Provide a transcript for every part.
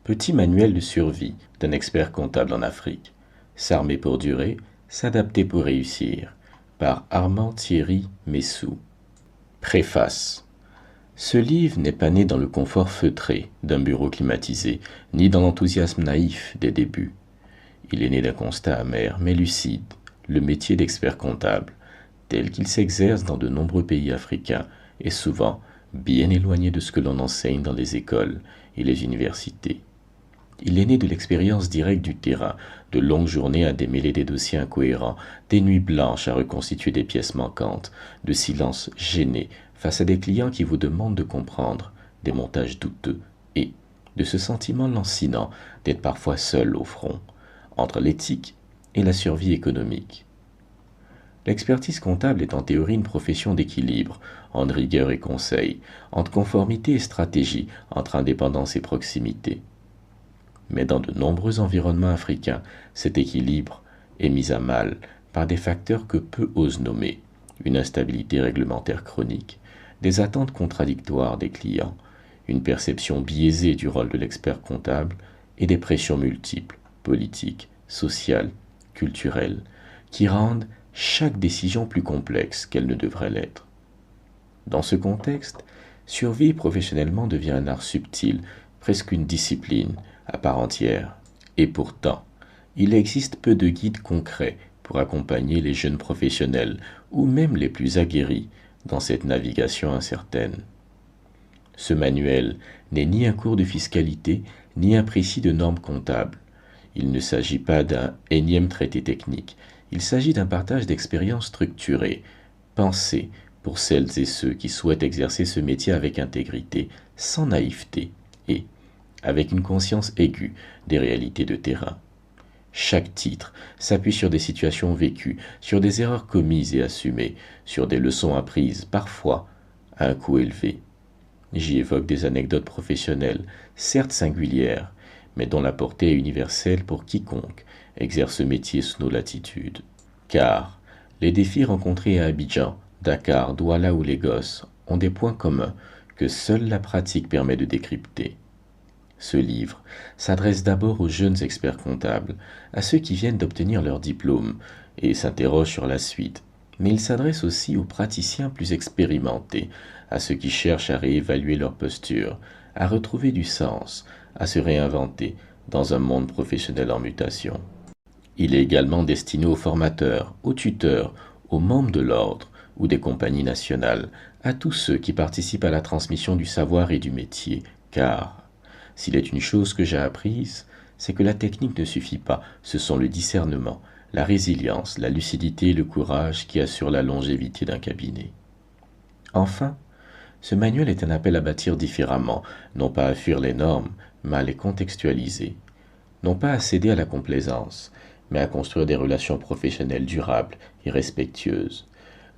Petit manuel de survie d'un expert comptable en Afrique. S'armer pour durer, s'adapter pour réussir. Par Armand Thierry Messou. Préface. Ce livre n'est pas né dans le confort feutré d'un bureau climatisé, ni dans l'enthousiasme naïf des débuts. Il est né d'un constat amer mais lucide, le métier d'expert comptable, tel qu'il s'exerce dans de nombreux pays africains, est souvent bien éloigné de ce que l'on enseigne dans les écoles et les universités. Il est né de l'expérience directe du terrain, de longues journées à démêler des dossiers incohérents, des nuits blanches à reconstituer des pièces manquantes, de silences gênés face à des clients qui vous demandent de comprendre, des montages douteux, et de ce sentiment lancinant d'être parfois seul au front, entre l'éthique et la survie économique. L'expertise comptable est en théorie une profession d'équilibre, entre rigueur et conseil, entre conformité et stratégie, entre indépendance et proximité. Mais dans de nombreux environnements africains, cet équilibre est mis à mal par des facteurs que peu osent nommer, une instabilité réglementaire chronique, des attentes contradictoires des clients, une perception biaisée du rôle de l'expert comptable et des pressions multiples, politiques, sociales, culturelles, qui rendent chaque décision plus complexe qu'elle ne devrait l'être. Dans ce contexte, survivre professionnellement devient un art subtil, presque une discipline à part entière. Et pourtant, il existe peu de guides concrets pour accompagner les jeunes professionnels ou même les plus aguerris dans cette navigation incertaine. Ce manuel n'est ni un cours de fiscalité, ni un précis de normes comptables. Il ne s'agit pas d'un énième traité technique, il s'agit d'un partage d'expériences structurées, pensées pour celles et ceux qui souhaitent exercer ce métier avec intégrité, sans naïveté et avec une conscience aiguë des réalités de terrain. Chaque titre s'appuie sur des situations vécues, sur des erreurs commises et assumées, sur des leçons apprises, parfois à un coût élevé. J'y évoque des anecdotes professionnelles, certes singulières, mais dont la portée est universelle pour quiconque exerce ce métier sous nos latitudes. Car les défis rencontrés à Abidjan, Dakar, Douala ou Lagos ont des points communs que seule la pratique permet de décrypter. Ce livre s'adresse d'abord aux jeunes experts comptables, à ceux qui viennent d'obtenir leur diplôme et s'interrogent sur la suite, mais il s'adresse aussi aux praticiens plus expérimentés, à ceux qui cherchent à réévaluer leur posture, à retrouver du sens, à se réinventer dans un monde professionnel en mutation. Il est également destiné aux formateurs, aux tuteurs, aux membres de l'ordre ou des compagnies nationales, à tous ceux qui participent à la transmission du savoir et du métier, car s'il est une chose que j'ai apprise, c'est que la technique ne suffit pas, ce sont le discernement, la résilience, la lucidité et le courage qui assurent la longévité d'un cabinet. Enfin, ce manuel est un appel à bâtir différemment, non pas à fuir les normes, mais à les contextualiser, non pas à céder à la complaisance, mais à construire des relations professionnelles durables et respectueuses,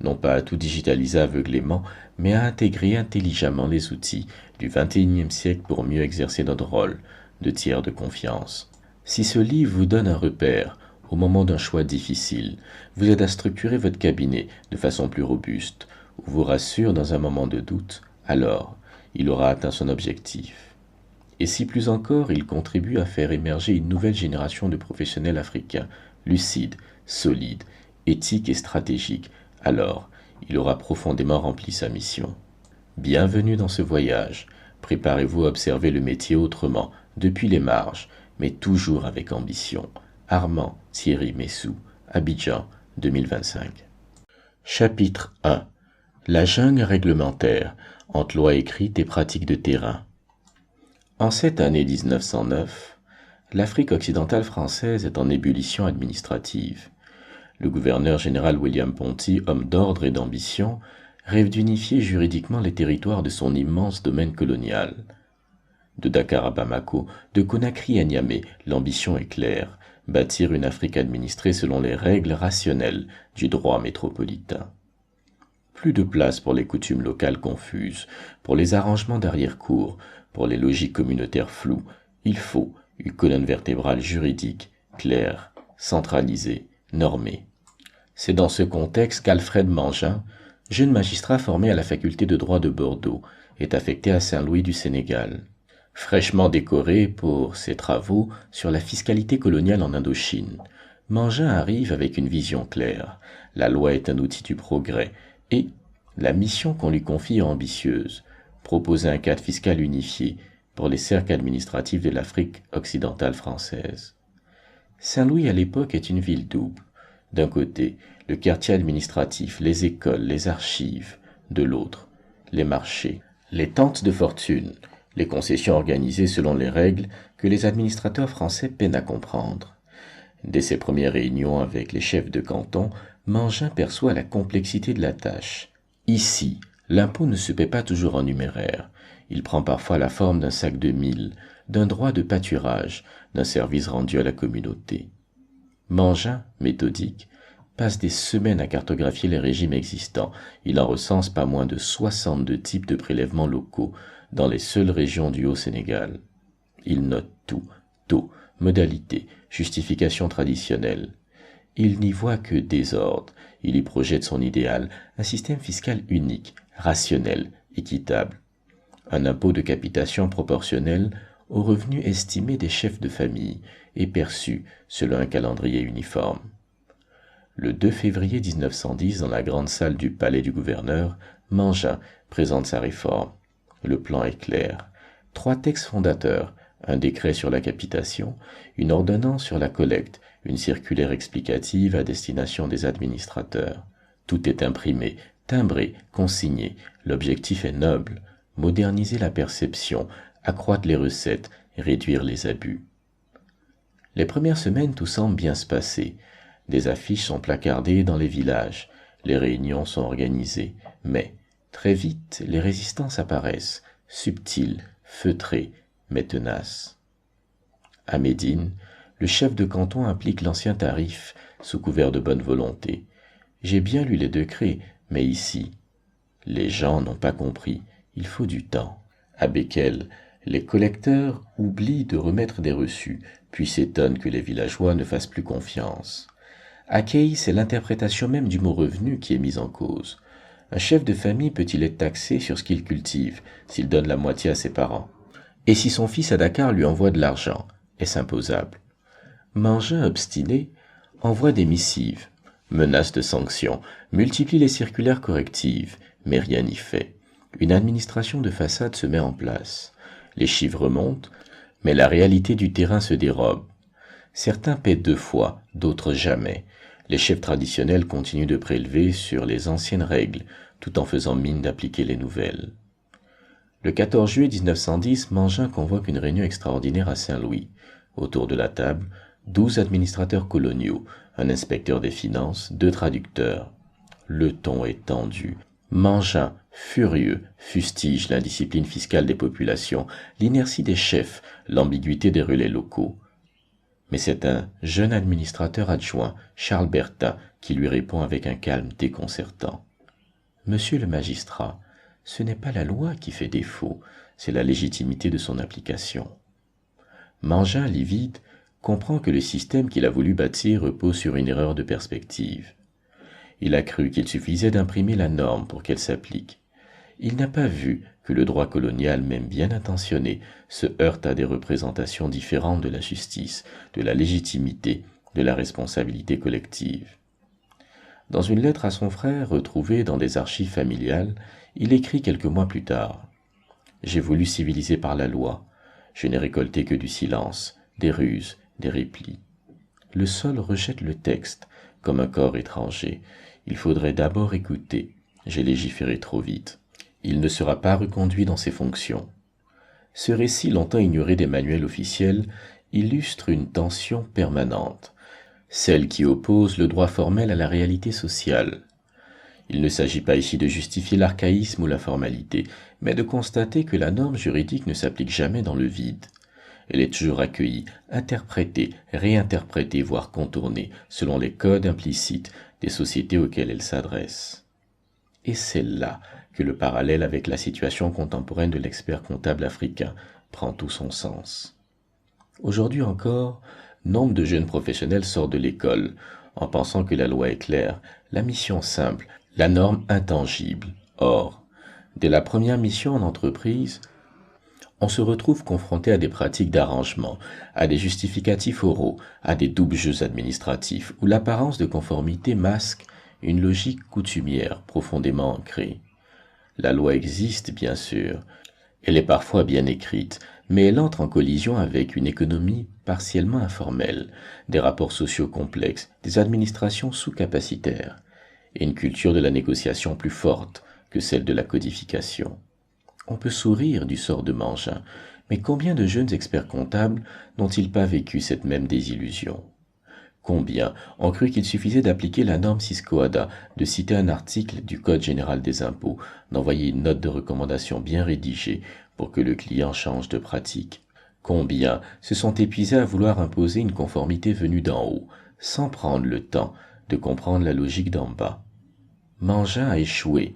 non pas à tout digitaliser aveuglément, mais à intégrer intelligemment les outils du XXIe siècle pour mieux exercer notre rôle de tiers de confiance. Si ce livre vous donne un repère au moment d'un choix difficile, vous aide à structurer votre cabinet de façon plus robuste, ou vous rassure dans un moment de doute, alors il aura atteint son objectif. Et si plus encore, il contribue à faire émerger une nouvelle génération de professionnels africains, lucides, solides, éthiques et stratégiques, alors il aura profondément rempli sa mission. Bienvenue dans ce voyage. Préparez-vous à observer le métier autrement, depuis les marges, mais toujours avec ambition. Armand Thierry Messou, Abidjan 2025. Chapitre 1. La jungle réglementaire, entre lois écrites et pratiques de terrain. En cette année 1909, l'Afrique occidentale française est en ébullition administrative. Le gouverneur général William Ponty, homme d'ordre et d'ambition, rêve d'unifier juridiquement les territoires de son immense domaine colonial. De Dakar à Bamako, de Conakry à Niamey, l'ambition est claire, bâtir une Afrique administrée selon les règles rationnelles du droit métropolitain. Plus de place pour les coutumes locales confuses, pour les arrangements d'arrière-cour, pour les logiques communautaires floues. Il faut une colonne vertébrale juridique, claire, centralisée, normée. C'est dans ce contexte qu'Alfred Mangin, jeune magistrat formé à la faculté de droit de Bordeaux, est affecté à Saint-Louis du Sénégal. Fraîchement décoré pour ses travaux sur la fiscalité coloniale en Indochine, Mangin arrive avec une vision claire. La loi est un outil du progrès et la mission qu'on lui confie est ambitieuse, proposer un cadre fiscal unifié pour les cercles administratifs de l'Afrique occidentale française. Saint-Louis à l'époque est une ville double. D'un côté, le quartier administratif, les écoles, les archives, de l'autre, les marchés, les tentes de fortune, les concessions organisées selon les règles que les administrateurs français peinent à comprendre. Dès ses premières réunions avec les chefs de canton, Mangin perçoit la complexité de la tâche. Ici, l'impôt ne se paie pas toujours en numéraire. Il prend parfois la forme d'un sac de mille, d'un droit de pâturage, d'un service rendu à la communauté. Mangin, méthodique, passe des semaines à cartographier les régimes existants. Il en recense pas moins de 62 types de prélèvements locaux dans les seules régions du Haut-Sénégal. Il note tout, taux, modalités, justifications traditionnelles. Il n'y voit que désordre. Il y projette son idéal, un système fiscal unique, rationnel, équitable. Un impôt de capitation proportionnel aux revenus estimés des chefs de famille et perçu selon un calendrier uniforme. Le 2 février 1910, dans la grande salle du palais du gouverneur, Mangin présente sa réforme. Le plan est clair. 3 textes fondateurs, un décret sur la capitation, une ordonnance sur la collecte, une circulaire explicative à destination des administrateurs. Tout est imprimé, timbré, consigné. L'objectif est noble, moderniser la perception, accroître les recettes, réduire les abus. Les premières semaines, tout semble bien se passer. Des affiches sont placardées dans les villages, les réunions sont organisées, mais très vite les résistances apparaissent, subtiles, feutrées, mais tenaces. À Médine, le chef de canton applique l'ancien tarif sous couvert de bonne volonté. J'ai bien lu les décrets, mais ici, les gens n'ont pas compris, il faut du temps. À Béquel, les collecteurs oublient de remettre des reçus, puis s'étonnent que les villageois ne fassent plus confiance. À Key, c'est l'interprétation même du mot revenu qui est mise en cause. Un chef de famille peut-il être taxé sur ce qu'il cultive, s'il donne la moitié à ses parents? Et si son fils à Dakar lui envoie de l'argent, est-ce imposable? Mangin, obstiné, envoie des missives, menace de sanctions, multiplie les circulaires correctives, mais rien n'y fait. Une administration de façade se met en place. Les chiffres remontent, mais la réalité du terrain se dérobe. Certains paient 2 fois, d'autres jamais. Les chefs traditionnels continuent de prélever sur les anciennes règles, tout en faisant mine d'appliquer les nouvelles. Le 14 juillet 1910, Mangin convoque une réunion extraordinaire à Saint-Louis. Autour de la table, 12 administrateurs coloniaux, un inspecteur des finances, 2 traducteurs. Le ton est tendu. Mangin, furieux, fustige l'indiscipline fiscale des populations, l'inertie des chefs, l'ambiguïté des relais locaux. Mais c'est un jeune administrateur adjoint, Charles Berthat, qui lui répond avec un calme déconcertant. Monsieur le magistrat, ce n'est pas la loi qui fait défaut, c'est la légitimité de son application. Mangin, livide, comprend que le système qu'il a voulu bâtir repose sur une erreur de perspective. Il a cru qu'il suffisait d'imprimer la norme pour qu'elle s'applique. Il n'a pas vu que le droit colonial, même bien intentionné, se heurte à des représentations différentes de la justice, de la légitimité, de la responsabilité collective. Dans une lettre à son frère retrouvée dans des archives familiales, il écrit quelques mois plus tard « J'ai voulu civiliser par la loi. Je n'ai récolté que du silence, des ruses, des replis. Le sol rejette le texte, comme un corps étranger. Il faudrait d'abord écouter. J'ai légiféré trop vite. Il ne sera pas reconduit dans ses fonctions. » Ce récit, longtemps ignoré des manuels officiels, illustre une tension permanente, celle qui oppose le droit formel à la réalité sociale. Il ne s'agit pas ici de justifier l'archaïsme ou la formalité, mais de constater que la norme juridique ne s'applique jamais dans le vide. Elle est toujours accueillie, interprétée, réinterprétée, voire contournée, selon les codes implicites des sociétés auxquelles elle s'adresse. Et c'est là que le parallèle avec la situation contemporaine de l'expert comptable africain prend tout son sens. Aujourd'hui encore, nombre de jeunes professionnels sortent de l'école en pensant que la loi est claire, la mission simple, la norme intangible. Or, dès la première mission en entreprise, On se retrouve confronté à des pratiques d'arrangement, à des justificatifs oraux, à des doubles jeux administratifs, où l'apparence de conformité masque une logique coutumière profondément ancrée. La loi existe, bien sûr, elle est parfois bien écrite, mais elle entre en collision avec une économie partiellement informelle, des rapports sociaux complexes, des administrations sous-capacitaires, et une culture de la négociation plus forte que celle de la codification. On peut sourire du sort de Mangin, mais combien de jeunes experts comptables n'ont-ils pas vécu cette même désillusion? Combien ont cru qu'il suffisait d'appliquer la norme Siscoada, de citer un article du Code général des impôts, d'envoyer une note de recommandation bien rédigée pour que le client change de pratique? Combien se sont épuisés à vouloir imposer une conformité venue d'en haut, sans prendre le temps de comprendre la logique d'en bas? Mangin a échoué,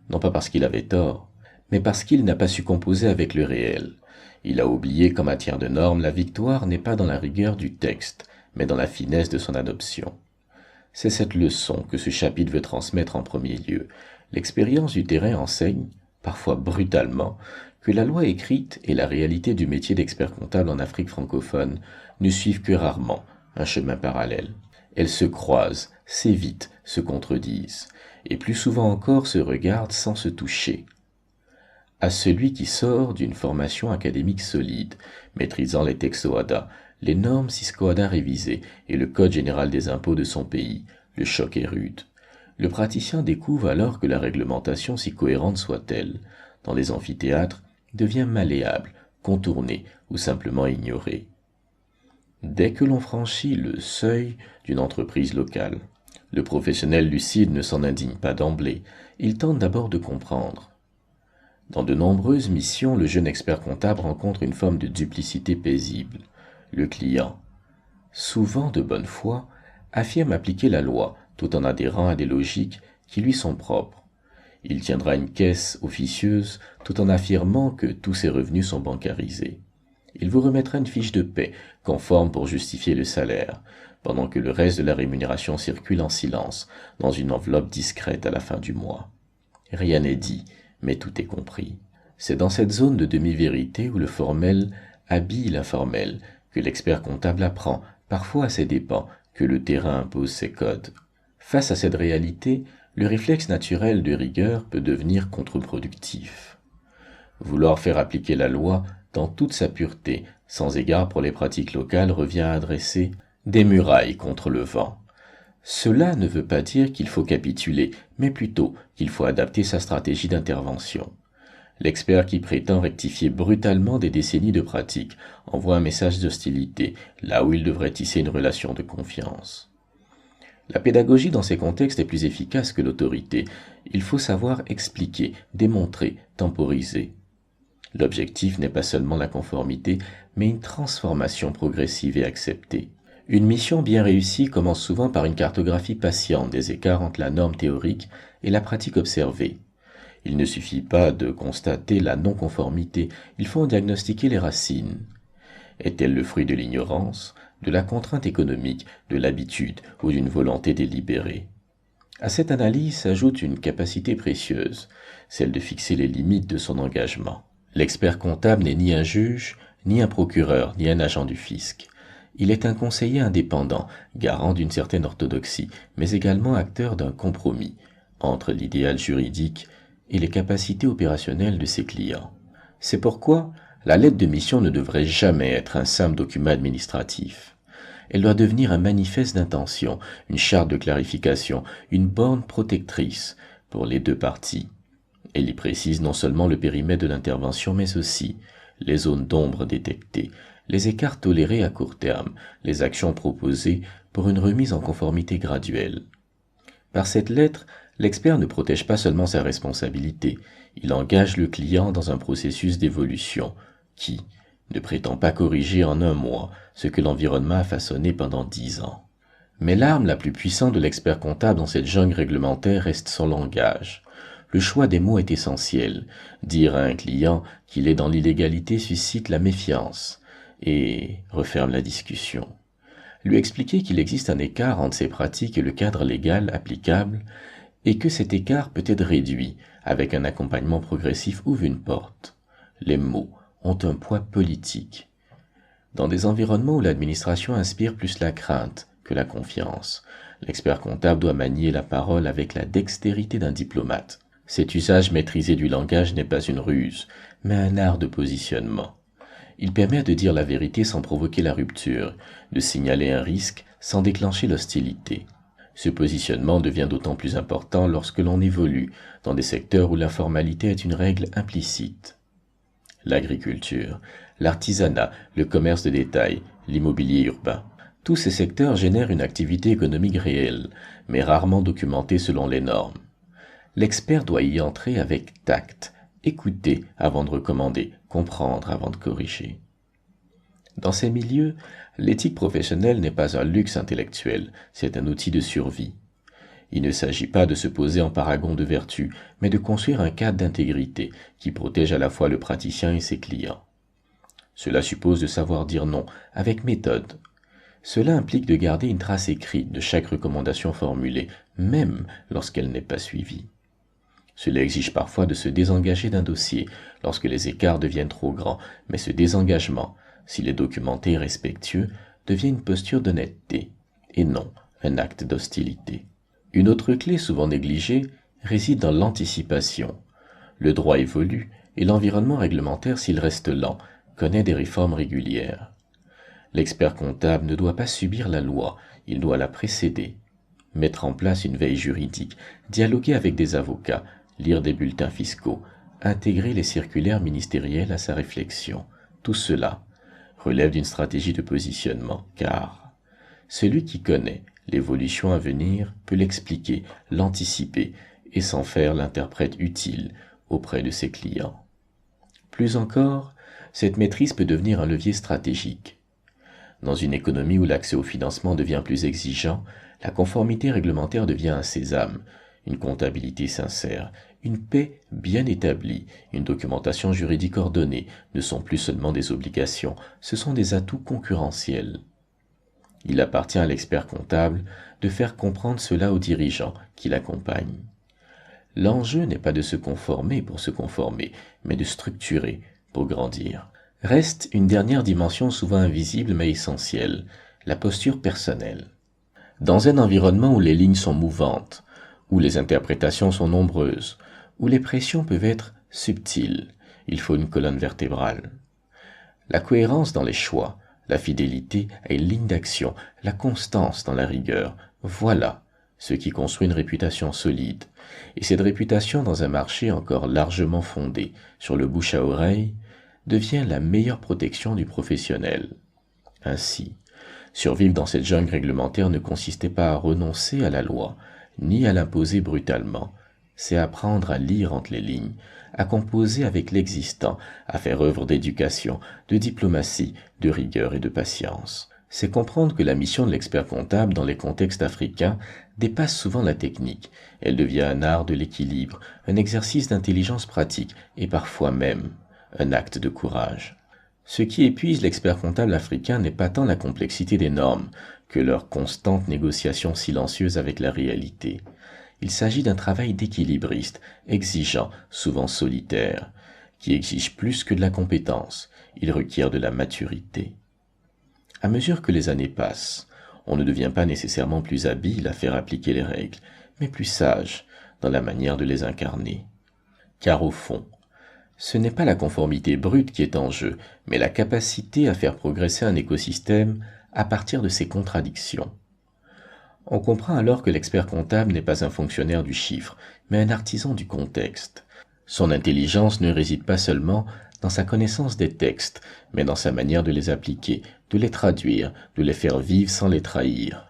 non pas parce qu'il avait tort, mais parce qu'il n'a pas su composer avec le réel. Il a oublié qu'en matière de normes, la victoire n'est pas dans la rigueur du texte, mais dans la finesse de son adoption. C'est cette leçon que ce chapitre veut transmettre en premier lieu. L'expérience du terrain enseigne, parfois brutalement, que la loi écrite et la réalité du métier d'expert comptable en Afrique francophone ne suivent que rarement un chemin parallèle. Elles se croisent, s'évitent, se contredisent, et plus souvent encore se regardent sans se toucher. À celui qui sort d'une formation académique solide, maîtrisant les textes OHADA, les normes Siscoada révisées et le Code général des impôts de son pays, le choc est rude. Le praticien découvre alors que la réglementation, si cohérente soit-elle, dans les amphithéâtres, devient malléable, contournée ou simplement ignorée. Dès que l'on franchit le seuil d'une entreprise locale, le professionnel lucide ne s'en indigne pas d'emblée, il tente d'abord de comprendre. Dans de nombreuses missions, le jeune expert comptable rencontre une forme de duplicité paisible. Le client, souvent de bonne foi, affirme appliquer la loi tout en adhérant à des logiques qui lui sont propres. Il tiendra une caisse officieuse tout en affirmant que tous ses revenus sont bancarisés. Il vous remettra une fiche de paie conforme pour justifier le salaire, pendant que le reste de la rémunération circule en silence dans une enveloppe discrète à la fin du mois. Rien n'est dit, mais tout est compris. C'est dans cette zone de demi-vérité où le formel habille l'informel, que l'expert comptable apprend, parfois à ses dépens, que le terrain impose ses codes. Face à cette réalité, le réflexe naturel de rigueur peut devenir contre-productif. Vouloir faire appliquer la loi dans toute sa pureté, sans égard pour les pratiques locales, revient à dresser des murailles contre le vent. Cela ne veut pas dire qu'il faut capituler, mais plutôt qu'il faut adapter sa stratégie d'intervention. L'expert qui prétend rectifier brutalement des décennies de pratique envoie un message d'hostilité, là où il devrait tisser une relation de confiance. La pédagogie dans ces contextes est plus efficace que l'autorité. Il faut savoir expliquer, démontrer, temporiser. L'objectif n'est pas seulement la conformité, mais une transformation progressive et acceptée. Une mission bien réussie commence souvent par une cartographie patiente des écarts entre la norme théorique et la pratique observée. Il ne suffit pas de constater la non-conformité, il faut en diagnostiquer les racines. Est-elle le fruit de l'ignorance, de la contrainte économique, de l'habitude ou d'une volonté délibérée? À cette analyse s'ajoute une capacité précieuse, celle de fixer les limites de son engagement. L'expert comptable n'est ni un juge, ni un procureur, ni un agent du fisc. Il est un conseiller indépendant, garant d'une certaine orthodoxie, mais également acteur d'un compromis entre l'idéal juridique et les capacités opérationnelles de ses clients. C'est pourquoi la lettre de mission ne devrait jamais être un simple document administratif. Elle doit devenir un manifeste d'intention, une charte de clarification, une borne protectrice pour les deux parties. Elle y précise non seulement le périmètre de l'intervention, mais aussi les zones d'ombre détectées, les écarts tolérés à court terme, les actions proposées pour une remise en conformité graduelle. Par cette lettre, l'expert ne protège pas seulement sa responsabilité, il engage le client dans un processus d'évolution qui ne prétend pas corriger en un mois ce que l'environnement a façonné pendant 10 ans. Mais l'arme la plus puissante de l'expert comptable dans cette jungle réglementaire reste son langage. Le choix des mots est essentiel. Dire à un client qu'il est dans l'illégalité suscite la méfiance et referme la discussion. Lui expliquer qu'il existe un écart entre ses pratiques et le cadre légal applicable et que cet écart peut être réduit avec un accompagnement progressif ouvre une porte. Les mots ont un poids politique. Dans des environnements où l'administration inspire plus la crainte que la confiance, l'expert comptable doit manier la parole avec la dextérité d'un diplomate. Cet usage maîtrisé du langage n'est pas une ruse, mais un art de positionnement. Il permet de dire la vérité sans provoquer la rupture, de signaler un risque sans déclencher l'hostilité. Ce positionnement devient d'autant plus important lorsque l'on évolue dans des secteurs où l'informalité est une règle implicite. L'agriculture, l'artisanat, le commerce de détail, l'immobilier urbain. Tous ces secteurs génèrent une activité économique réelle, mais rarement documentée selon les normes. L'expert doit y entrer avec tact, écouter avant de recommander, comprendre avant de corriger. Dans ces milieux, l'éthique professionnelle n'est pas un luxe intellectuel, c'est un outil de survie. Il ne s'agit pas de se poser en paragon de vertu, mais de construire un cadre d'intégrité qui protège à la fois le praticien et ses clients. Cela suppose de savoir dire non avec méthode. Cela implique de garder une trace écrite de chaque recommandation formulée, même lorsqu'elle n'est pas suivie. Cela exige parfois de se désengager d'un dossier lorsque les écarts deviennent trop grands, mais ce désengagement, s'il est documenté et respectueux, devient une posture d'honnêteté, et non un acte d'hostilité. Une autre clé souvent négligée réside dans l'anticipation. Le droit évolue et l'environnement réglementaire, s'il reste lent, connaît des réformes régulières. L'expert comptable ne doit pas subir la loi, il doit la précéder. Mettre en place une veille juridique, dialoguer avec des avocats, lire des bulletins fiscaux, intégrer les circulaires ministérielles à sa réflexion, tout cela relève d'une stratégie de positionnement, car celui qui connaît l'évolution à venir peut l'expliquer, l'anticiper et s'en faire l'interprète utile auprès de ses clients. Plus encore, cette maîtrise peut devenir un levier stratégique. Dans une économie où l'accès au financement devient plus exigeant, la conformité réglementaire devient un sésame, une comptabilité sincère, une paie bien établie, une documentation juridique ordonnée ne sont plus seulement des obligations, ce sont des atouts concurrentiels. Il appartient à l'expert comptable de faire comprendre cela aux dirigeants qui l'accompagnent. L'enjeu n'est pas de se conformer pour se conformer, mais de structurer pour grandir. Reste une dernière dimension souvent invisible mais essentielle, la posture personnelle. Dans un environnement où les lignes sont mouvantes, où les interprétations sont nombreuses, où les pressions peuvent être subtiles, il faut une colonne vertébrale. La cohérence dans les choix, la fidélité à une ligne d'action, la constance dans la rigueur, voilà ce qui construit une réputation solide. Et cette réputation dans un marché encore largement fondé sur le bouche à oreille devient la meilleure protection du professionnel. Ainsi, survivre dans cette jungle réglementaire ne consistait pas à renoncer à la loi, ni à l'imposer brutalement, c'est apprendre à lire entre les lignes, à composer avec l'existant, à faire œuvre d'éducation, de diplomatie, de rigueur et de patience. C'est comprendre que la mission de l'expert comptable dans les contextes africains dépasse souvent la technique. Elle devient un art de l'équilibre, un exercice d'intelligence pratique et parfois même un acte de courage. Ce qui épuise l'expert comptable africain n'est pas tant la complexité des normes que leur constante négociation silencieuse avec la réalité. Il s'agit d'un travail d'équilibriste, exigeant, souvent solitaire, qui exige plus que de la compétence, il requiert de la maturité. À mesure que les années passent, on ne devient pas nécessairement plus habile à faire appliquer les règles, mais plus sage dans la manière de les incarner. Car au fond, ce n'est pas la conformité brute qui est en jeu, mais la capacité à faire progresser un écosystème à partir de ses contradictions. On comprend alors que l'expert comptable n'est pas un fonctionnaire du chiffre, mais un artisan du contexte. Son intelligence ne réside pas seulement dans sa connaissance des textes, mais dans sa manière de les appliquer, de les traduire, de les faire vivre sans les trahir.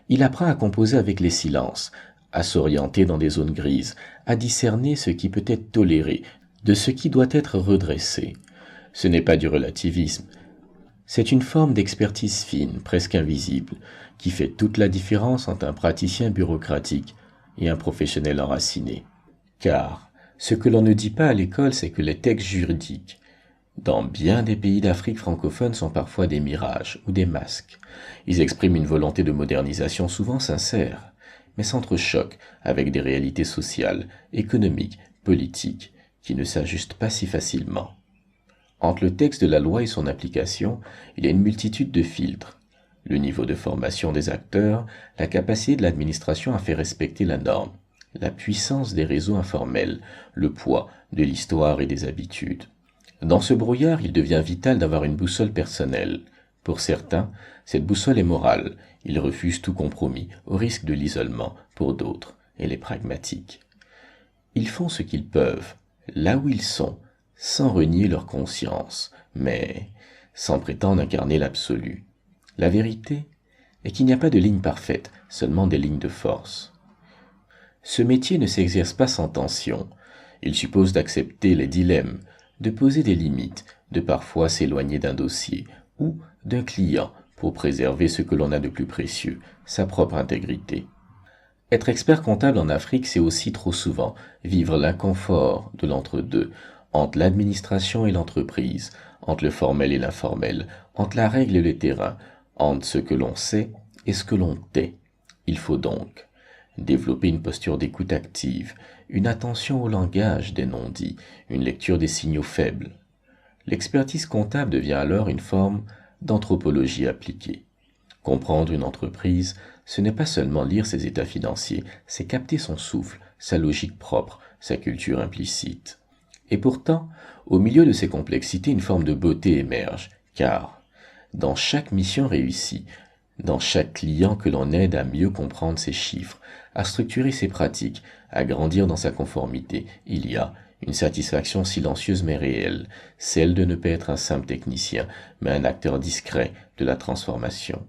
Il apprend à composer avec les silences, à s'orienter dans des zones grises, à discerner ce qui peut être toléré, de ce qui doit être redressé. Ce n'est pas du relativisme, c'est une forme d'expertise fine, presque invisible, qui fait toute la différence entre un praticien bureaucratique et un professionnel enraciné. Car ce que l'on ne dit pas à l'école, c'est que les textes juridiques, dans bien des pays d'Afrique francophone, sont parfois des mirages ou des masques. Ils expriment une volonté de modernisation souvent sincère, mais s'entrechoquent avec des réalités sociales, économiques, politiques, qui ne s'ajustent pas si facilement. Entre le texte de la loi et son application, il y a une multitude de filtres. Le niveau de formation des acteurs, la capacité de l'administration à faire respecter la norme, la puissance des réseaux informels, le poids de l'histoire et des habitudes. Dans ce brouillard, il devient vital d'avoir une boussole personnelle. Pour certains, cette boussole est morale. Ils refusent tout compromis, au risque de l'isolement. Pour d'autres, elle est pragmatique. Ils font ce qu'ils peuvent, là où ils sont, sans renier leur conscience, mais sans prétendre incarner l'absolu. La vérité est qu'il n'y a pas de ligne parfaite, seulement des lignes de force. Ce métier ne s'exerce pas sans tension. Il suppose d'accepter les dilemmes, de poser des limites, de parfois s'éloigner d'un dossier ou d'un client pour préserver ce que l'on a de plus précieux, sa propre intégrité. Être expert comptable en Afrique, c'est aussi trop souvent vivre l'inconfort de l'entre-deux, entre l'administration et l'entreprise, entre le formel et l'informel, entre la règle et le terrain, entre ce que l'on sait et ce que l'on tait. Il faut donc développer une posture d'écoute active, une attention au langage des non-dits, une lecture des signaux faibles. L'expertise comptable devient alors une forme d'anthropologie appliquée. Comprendre une entreprise, ce n'est pas seulement lire ses états financiers, c'est capter son souffle, sa logique propre, sa culture implicite. Et pourtant, au milieu de ces complexités, une forme de beauté émerge, car dans chaque mission réussie, dans chaque client que l'on aide à mieux comprendre ses chiffres, à structurer ses pratiques, à grandir dans sa conformité, il y a une satisfaction silencieuse mais réelle, celle de ne pas être un simple technicien, mais un acteur discret de la transformation.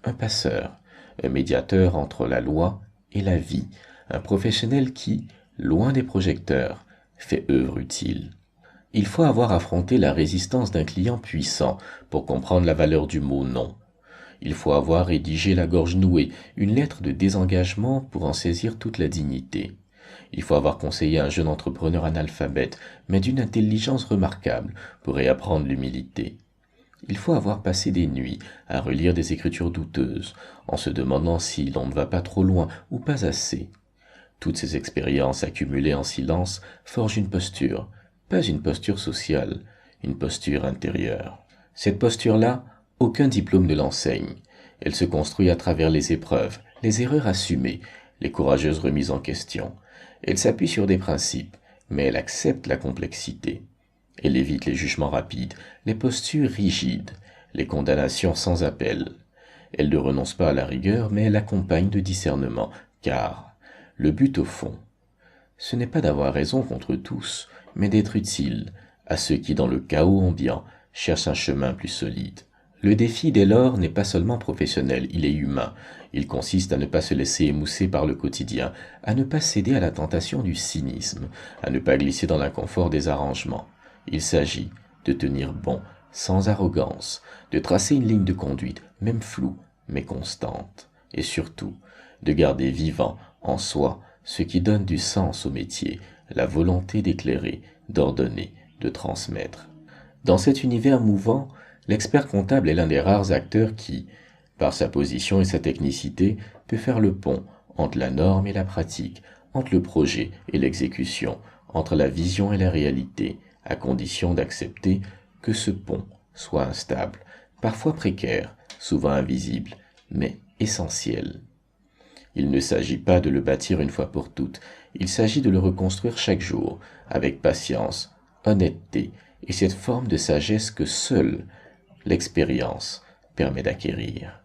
Un passeur, un médiateur entre la loi et la vie, un professionnel qui, loin des projecteurs, fait œuvre utile. Il faut avoir affronté la résistance d'un client puissant pour comprendre la valeur du mot non. Il faut avoir rédigé la gorge nouée, une lettre de désengagement pour en saisir toute la dignité. Il faut avoir conseillé un jeune entrepreneur analphabète, mais d'une intelligence remarquable, pour réapprendre l'humilité. Il faut avoir passé des nuits à relire des écritures douteuses, en se demandant si l'on ne va pas trop loin ou pas assez. Toutes ces expériences accumulées en silence forgent une posture, pas une posture sociale, une posture intérieure. Cette posture-là, aucun diplôme ne l'enseigne. Elle se construit à travers les épreuves, les erreurs assumées, les courageuses remises en question. Elle s'appuie sur des principes, mais elle accepte la complexité. Elle évite les jugements rapides, les postures rigides, les condamnations sans appel. Elle ne renonce pas à la rigueur, mais elle accompagne de discernement, car le but au fond, ce n'est pas d'avoir raison contre tous, mais d'être utile à ceux qui, dans le chaos ambiant, cherchent un chemin plus solide. Le défi, dès lors, n'est pas seulement professionnel, il est humain. Il consiste à ne pas se laisser émousser par le quotidien, à ne pas céder à la tentation du cynisme, à ne pas glisser dans l'inconfort des arrangements. Il s'agit de tenir bon, sans arrogance, de tracer une ligne de conduite, même floue, mais constante, et surtout, de garder vivant en soi ce qui donne du sens au métier, la volonté d'éclairer, d'ordonner, de transmettre. Dans cet univers mouvant, l'expert comptable est l'un des rares acteurs qui, par sa position et sa technicité, peut faire le pont entre la norme et la pratique, entre le projet et l'exécution, entre la vision et la réalité, à condition d'accepter que ce pont soit instable, parfois précaire, souvent invisible, mais essentiel. Il ne s'agit pas de le bâtir une fois pour toutes, il s'agit de le reconstruire chaque jour, avec patience, honnêteté et cette forme de sagesse que seule l'expérience permet d'acquérir.